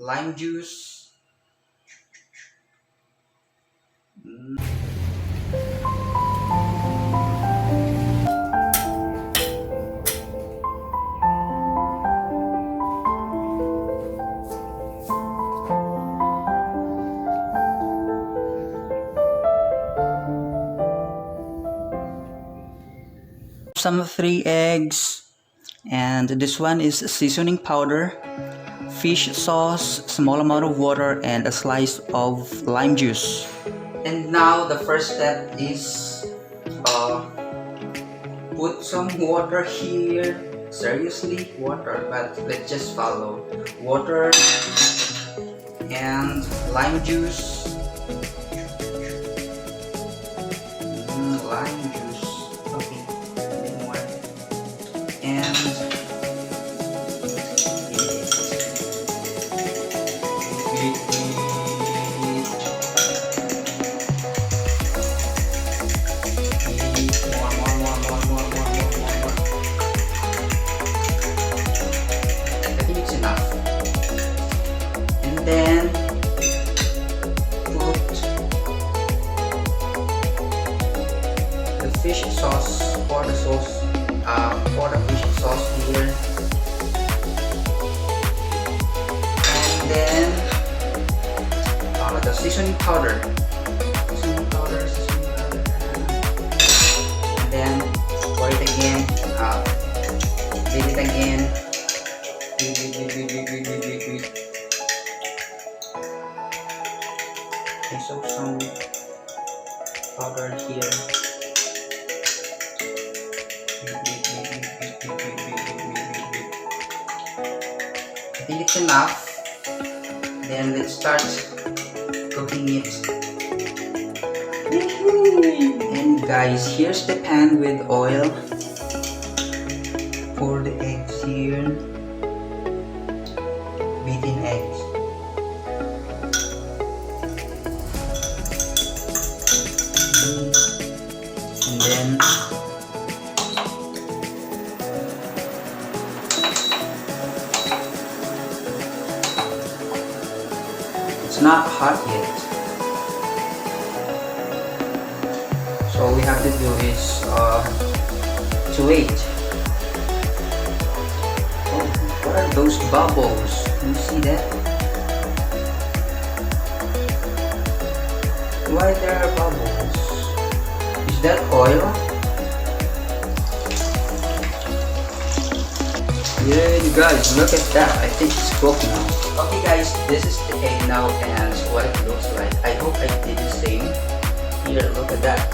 lime juice. Some 3 eggs, and this one is seasoning powder, fish sauce, small amount of water, and a slice of lime juice. And now the first step is put some water here. Seriously, water, but let's just follow. Water and lime juice. Lime juice. Okay, more. And then put the fish sauce, pour the sauce, pour the fish sauce here, and then the seasoning powder, and then pour it again, beat it again. So some powder here. I think it's enough. Then let's start cooking it. And guys, here's the pan with oil. Pour the eggs here. Beaten eggs. And then it's not hot yet, so all we have to do is to wait. Oh, what are those bubbles? Can you see that? Why there are bubbles? Is that oil? Yeah, you guys, look at that. I think it's cooked now. Okay guys, this is the egg now and what it looks like. I hope I did the same. Here, look at that.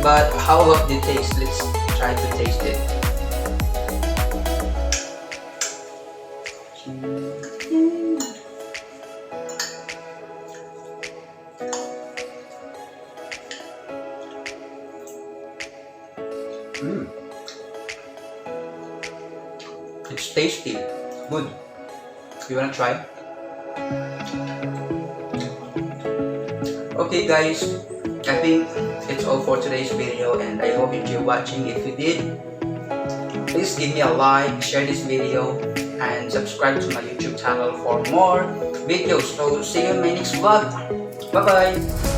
But how about the taste? Let's try to taste it. It's tasty, good. You wanna try? Okay guys, I think it's all for today's video and I hope you enjoyed watching. If you did, please give me a like, share this video, and subscribe to my YouTube channel for more videos. So see you in my next vlog. Bye bye.